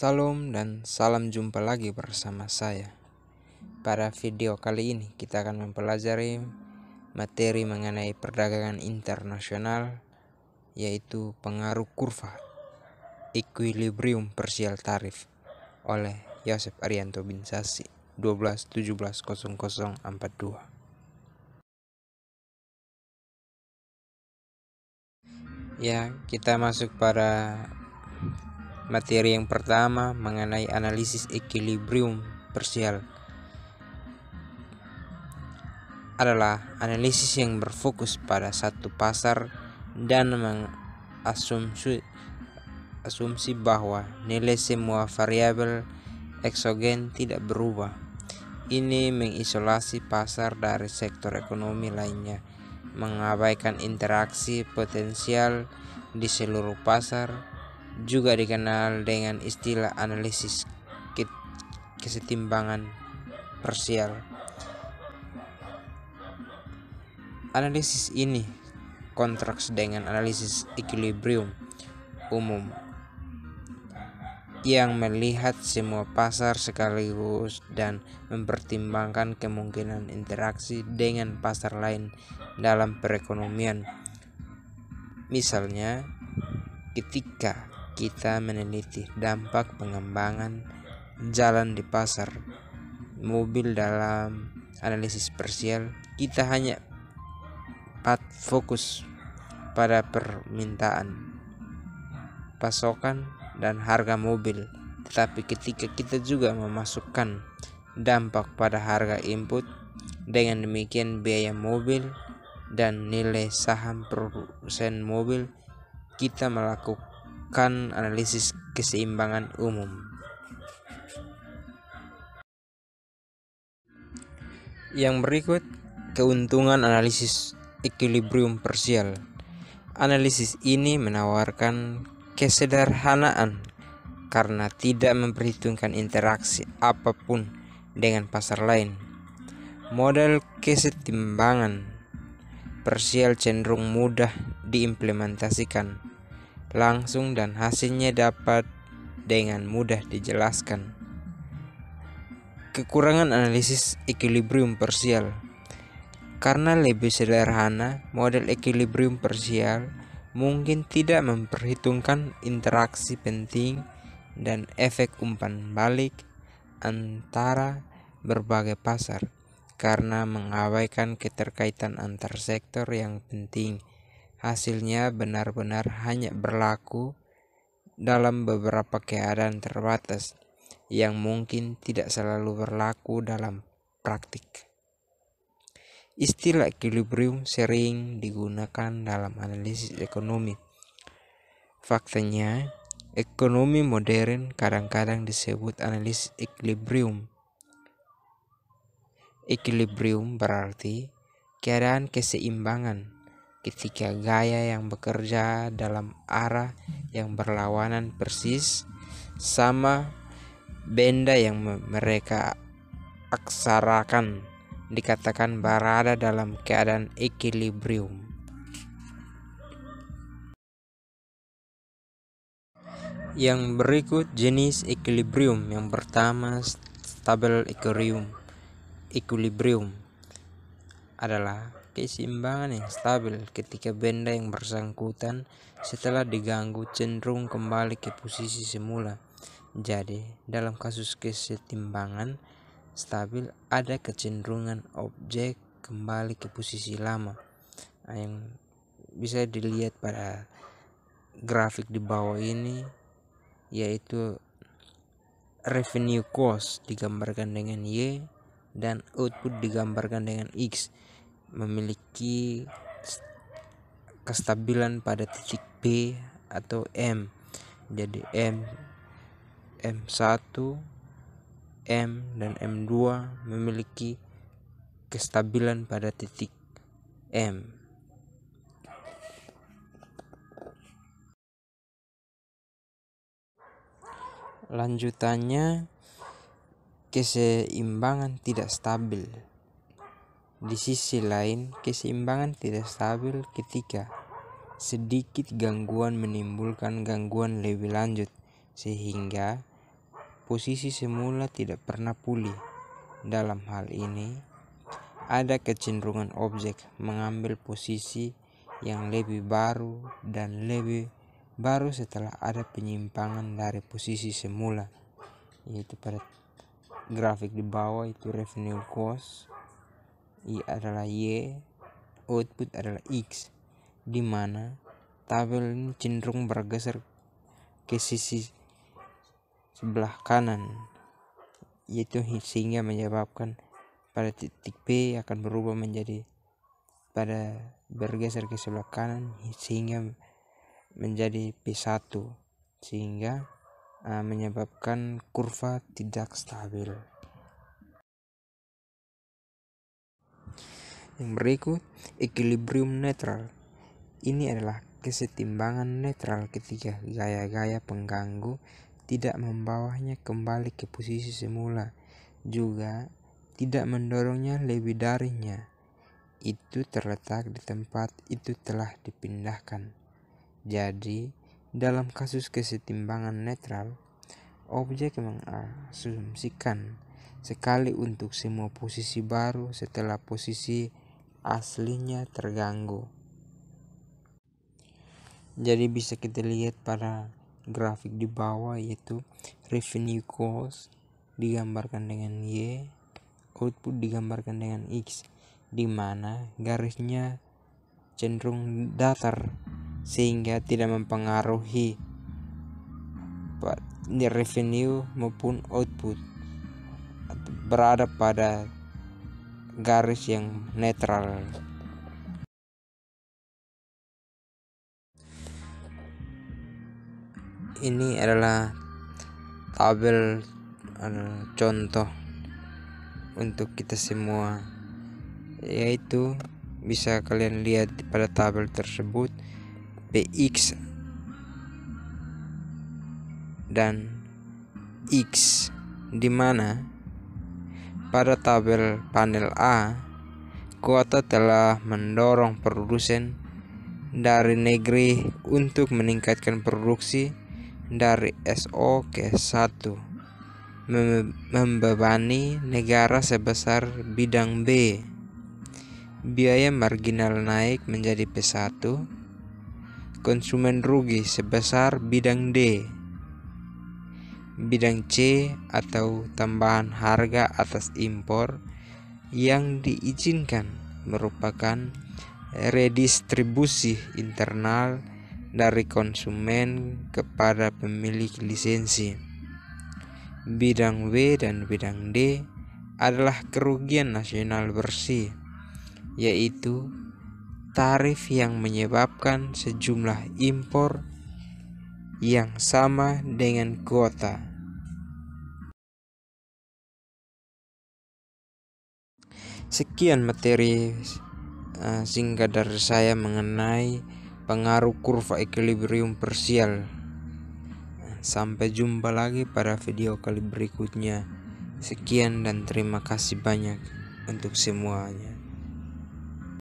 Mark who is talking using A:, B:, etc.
A: Salam dan salam jumpa lagi bersama saya. Pada video kali ini kita akan mempelajari materi mengenai perdagangan internasional, yaitu pengaruh kurva equilibrium parsial tarif oleh Yosef Arianto Binsasi 12-17-0042. Ya, kita masuk pada materi yang pertama mengenai analisis equilibrium parsial. Adalah analisis yang berfokus pada satu pasar dan mengasumsi bahwa nilai semua variabel eksogen tidak berubah. Ini mengisolasi pasar dari sektor ekonomi lainnya, mengabaikan interaksi potensial di seluruh pasar, juga dikenal dengan istilah analisis kesetimbangan parsial. Analisis ini kontraks dengan analisis equilibrium umum yang melihat semua pasar sekaligus dan mempertimbangkan kemungkinan interaksi dengan pasar lain dalam perekonomian. Misalnya, ketika kita meneliti dampak pengembangan jalan di pasar mobil dalam analisis parsial, kita hanya fokus pada permintaan, pasokan, dan harga mobil. Tetapi ketika kita juga memasukkan dampak pada harga input, dengan demikian biaya mobil dan nilai saham produsen mobil, kita melakukan analisis keseimbangan umum. Yang berikut, keuntungan analisis equilibrium parsial. Analisis ini menawarkan kesederhanaan karena tidak memperhitungkan interaksi apapun dengan pasar lain. Model kesetimbangan parsial cenderung mudah diimplementasikan langsung dan hasilnya dapat dengan mudah dijelaskan. Kekurangan analisis equilibrium parsial. Karena lebih sederhana, model equilibrium parsial mungkin tidak memperhitungkan interaksi penting dan efek umpan balik antara berbagai pasar, karena mengabaikan keterkaitan antar sektor yang penting. Hasilnya benar-benar hanya berlaku dalam beberapa keadaan terbatas yang mungkin tidak selalu berlaku dalam praktik. Istilah equilibrium sering digunakan dalam analisis ekonomi. Faktanya, ekonomi modern kadang-kadang disebut analisis equilibrium. Equilibrium berarti keadaan keseimbangan ketika gaya yang bekerja dalam arah yang berlawanan persis sama benda yang mereka aksarakan dikatakan berada dalam keadaan equilibrium. Yang berikut jenis equilibrium. Yang pertama, stable equilibrium adalah keseimbangan yang stabil ketika benda yang bersangkutan setelah diganggu cenderung kembali ke posisi semula. Jadi, dalam kasus kesetimbangan stabil ada kecenderungan objek kembali ke posisi lama, yang bisa dilihat pada grafik di bawah ini, yaitu revenue cost digambarkan dengan Y dan output digambarkan dengan X, memiliki kestabilan pada titik P atau M. Jadi M1, M dan M2 memiliki kestabilan pada titik M. Lanjutannya, keseimbangan tidak stabil. Di sisi lain, keseimbangan tidak stabil ketika sedikit gangguan menimbulkan gangguan lebih lanjut, sehingga posisi semula tidak pernah pulih. Dalam hal ini, ada kecenderungan objek mengambil posisi yang lebih baru dan lebih baru setelah ada penyimpangan dari posisi semula, yaitu pada grafik di bawah itu revenue cost adalah Y, output adalah X, di mana tabel ini cenderung bergeser ke sisi sebelah kanan, yaitu sehingga menyebabkan pada titik P akan berubah menjadi bergeser ke sebelah kanan sehingga menjadi P1, sehingga menyebabkan kurva tidak stabil. Yang berikut, equilibrium netral. Ini adalah kesetimbangan netral ketika gaya-gaya pengganggu tidak membawanya kembali ke posisi semula, juga tidak mendorongnya lebih darinya. Itu terletak di tempat itu telah dipindahkan. Jadi, dalam kasus kesetimbangan netral, objek mengasumsikan sekali untuk semua posisi baru setelah posisi aslinya terganggu. Jadi bisa kita lihat pada grafik di bawah, yaitu revenue cost digambarkan dengan Y, output digambarkan dengan X, di mana garisnya cenderung datar sehingga tidak mempengaruhi revenue maupun output, berada pada garis yang netral. Ini adalah tabel contoh untuk kita semua, yaitu bisa kalian lihat pada tabel tersebut PX dan X, di mana pada tabel panel A kuota telah mendorong produsen dari negeri untuk meningkatkan produksi dari SO ke S1, membebani negara sebesar bidang B. Biaya marginal naik menjadi P1, konsumen rugi sebesar bidang D. Bidang C atau tambahan harga atas impor yang diizinkan merupakan redistribusi internal dari konsumen kepada pemilik lisensi. Bidang W dan bidang D adalah kerugian nasional bersih, yaitu tarif yang menyebabkan sejumlah impor yang sama dengan kuota. Sekian materi singkat dari saya mengenai pengaruh kurva equilibrium parsial. Sampai jumpa lagi pada video kali berikutnya. Sekian dan terima kasih banyak untuk semuanya.